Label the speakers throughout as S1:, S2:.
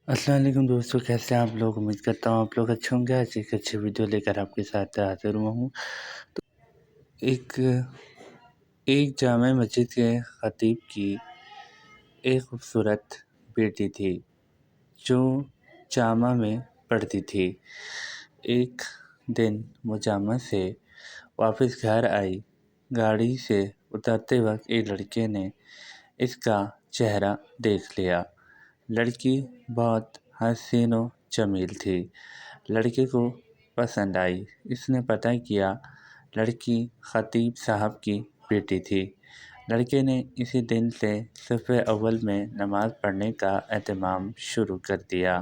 S1: अस्सलाम वालेकुम दोस्तों, कैसे हैं आप लोग। उम्मीद करता हूँ आप लोग अच्छे होंगे। आज एक अच्छी वीडियो लेकर आपके साथ हाज़िर हुआ हूँ। तो एक एक जामा मस्जिद के खतीब की एक खूबसूरत बेटी थी जो जामा में पढ़ती थी। एक दिन वो जामा से वापस घर आई। गाड़ी से उतरते वक्त एक लड़के ने इसका चेहरा देख लिया। लड़की बहुत हसीन व जमील थी। लड़के को पसंद आई। इसने पता किया लड़की खतीब साहब की बेटी थी। लड़के ने इसी दिन से सफ़े अव्वल में नमाज़ पढ़ने का एहतमाम शुरू कर दिया।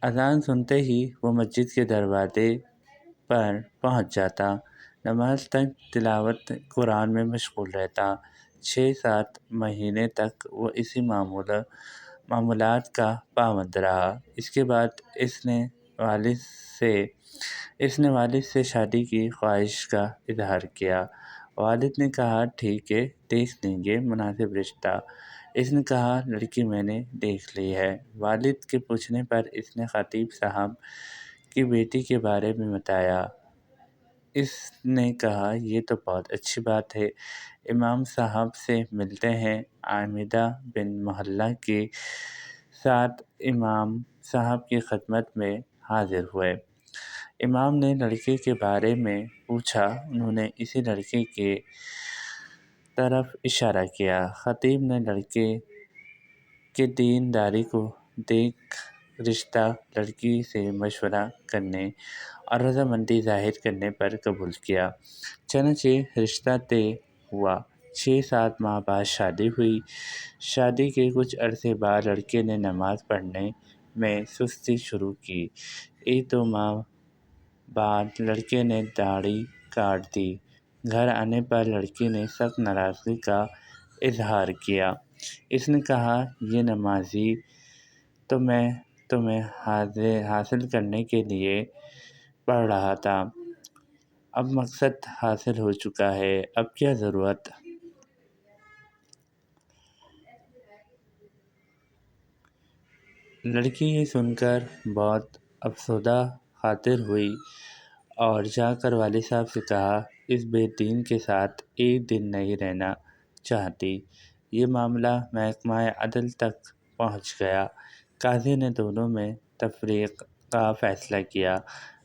S1: अज़ान सुनते ही वो मस्जिद के दरवाज़े पर पहुंच जाता। नमाज तक तिलावत कुरान में मशगूल रहता। 6-7 महीने तक वो इसी मामूलात का पाबंद रहा। इसके बाद इसने वालिद से शादी की ख्वाहिश का इजहार किया। वालिद ने कहा ठीक है, देख लेंगे मुनासिब रिश्ता। इसने कहा लड़की मैंने देख ली है। वालिद के पूछने पर इसने खतीब साहब की बेटी के बारे में बताया। इसने कहा ये तो बहुत अच्छी बात है। इमाम साहब से मिलते हैं। आमिदा बिन मोहल्ला के साथ इमाम साहब की खिदमत में हाजिर हुए। इमाम ने लड़के के बारे में पूछा। उन्होंने इसी लड़के के तरफ इशारा किया। खतीब ने लड़के के दीनदारी को देख रिश्ता लड़की से मशवरा करने और रज़ामंदी ज़ाहिर करने पर कबूल किया। चनाचे रिश्ता तय हुआ। 6-7 माह बाद शादी हुई। शादी के कुछ अरसे बाद लड़के ने नमाज़ पढ़ने में सुस्ती शुरू की। 1-2 माह बाद लड़के ने दाढ़ी काट दी। घर आने पर लड़की ने सख्त नाराज़गी का इजहार किया। इसने कहा ये नमाज़ी तो मैं तुम्हें हासिल करने के लिए पढ़ रहा था। अब मकसद हासिल हो चुका है, अब क्या ज़रूरत। लड़की ये सुनकर बहुत अफसोदा खातिर हुई और जाकर वालिद साहब से कहा इस बेदीन के साथ एक दिन नहीं रहना चाहती। ये मामला महकमा अदल तक पहुंच गया। काजी ने दोनों में तफरीक का फ़ैसला किया।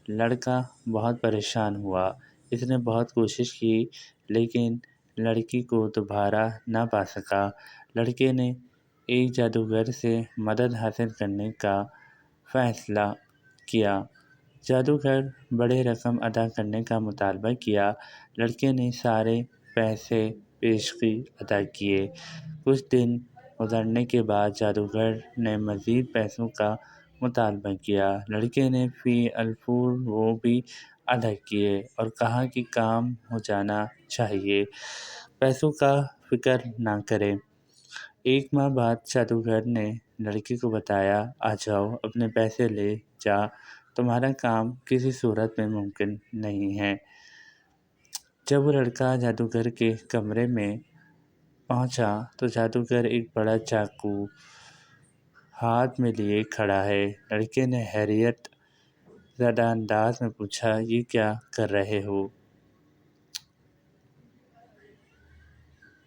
S1: लड़का बहुत परेशान हुआ। इसने बहुत कोशिश की लेकिन लड़की को दोबारा ना पा सका। लड़के ने एक जादूगर से मदद हासिल करने का फ़ैसला किया। जादूगर बड़े रकम अदा करने का मुतालबा किया। लड़के ने सारे पैसे पेशगी अदा किए। कुछ दिन गुजरने के बाद जादूगर ने मज़ीद पैसों का मुतालबा किया। लड़के ने फ़ी अलफूर वो भी अदा किए और कहा कि काम हो जाना चाहिए, पैसों का फ़िक्र ना करें। 1 माह बाद जादूगर ने लड़की को बताया आ जाओ अपने पैसे ले जा, तुम्हारा काम किसी सूरत में मुमकिन नहीं है। जब वो लड़का जादूगर के कमरे में पहुंचा तो जादूगर एक बड़ा चाकू हाथ में लिए खड़ा है। लड़के ने हैरियत ज़दा अंदाज में पूछा ये क्या कर रहे हो।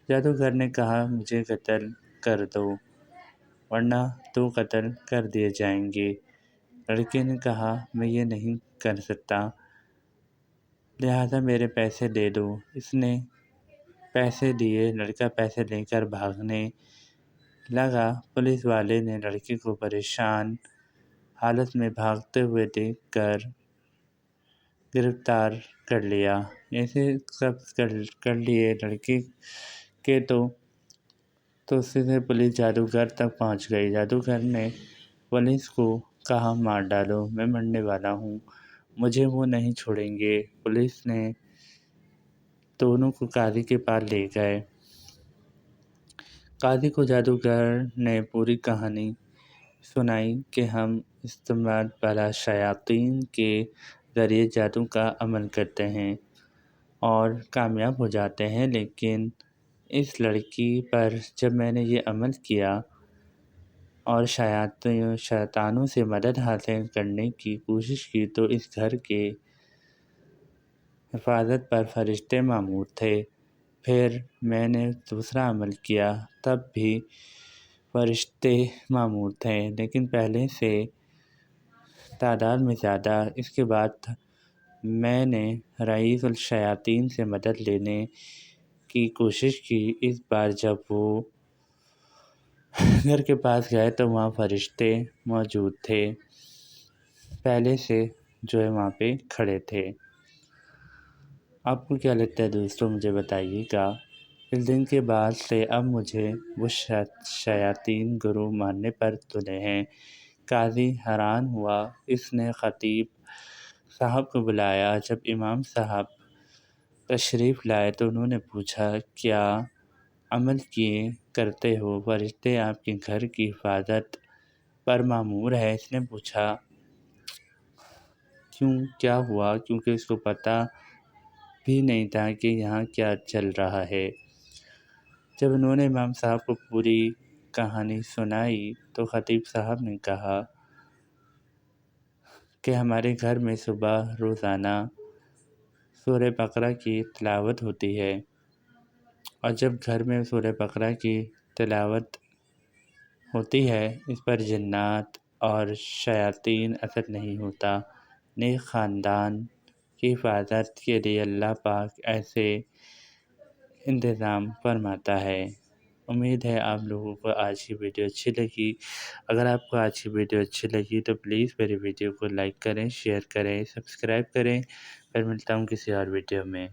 S1: जादूगर ने कहा मुझे कत्ल कर दो वरना 2 कत्ल कर दिए जाएंगे। लड़के ने कहा मैं ये नहीं कर सकता, लिहाजा मेरे पैसे दे दो। इसने पैसे दिए। लड़का पैसे लेकर भागने लगा। पुलिस वाले ने लड़के को परेशान हालत में भागते हुए देखकर गिरफ्तार कर लिया। ऐसे सब कर लिए लड़के के तो सीधे पुलिस जादूगर तक पहुंच गई। जादूगर ने पुलिस को कहा मार डालो, मैं मरने वाला हूँ, मुझे वो नहीं छोड़ेंगे। पुलिस ने दोनों को काजी के पास ले गए। काजी को जादूगर ने पूरी कहानी सुनाई कि हम इस्तेमाल वाला शयातीन के ज़रिए जादू का अमल करते हैं और कामयाब हो जाते हैं, लेकिन اس لڑکی پر جب میں نے یہ عمل کیا اور شیطانوں سے مدد حاصل کرنے کی کوشش کی تو اس گھر کے حفاظت پر فرشتے مامور تھے۔ پھر میں نے دوسرا عمل کیا، تب بھی فرشتے مامور تھے، لیکن پہلے سے تعداد میں زیادہ۔ اس کے بعد میں نے رئیس الشیاطین سے مدد لینے کی کوشش کی۔ اس بار جب وہ گھر کے پاس گئے تو وہاں فرشتے موجود تھے، پہلے سے جو ہے وہاں پہ کھڑے تھے۔ آپ کو کیا لگتا ہے دوستوں، مجھے بتائیے گا۔ اس دن کے بعد سے اب مجھے وہ شیاطین گروہ ماننے پر تلے ہیں۔ قاضی حیران ہوا۔ اس نے خطیب صاحب کو بلایا۔ جب امام صاحب تشریف لائے تو انہوں نے پوچھا، کیا عمل کیے کرتے ہو؟ فرشتے آپ کے گھر کی حفاظت پر مامور ہے۔ اس نے پوچھا، کیوں، کیا ہوا؟ کیونکہ اس کو پتہ بھی نہیں تھا کہ یہاں کیا چل رہا ہے۔ جب انہوں نے امام صاحب کو پوری کہانی سنائی تو خطیب صاحب نے کہا کہ ہمارے گھر میں صبح روزانہ سورہ بقرہ کی تلاوت ہوتی ہے، اور جب گھر میں سورہ بقرہ کی تلاوت ہوتی ہے اس پر جنات اور شیاطین اثر نہیں ہوتا۔ نیک خاندان کی حفاظت کے لیے اللہ پاک ایسے انتظام فرماتا ہے۔ امید ہے آپ لوگوں کو آج کی ویڈیو اچھی لگی۔ اگر آپ کو آج کی ویڈیو اچھی لگی تو پلیز میری ویڈیو کو لائک کریں، شیئر کریں، سبسکرائب کریں۔ پھر ملتا ہوں کسی اور ویڈیو میں۔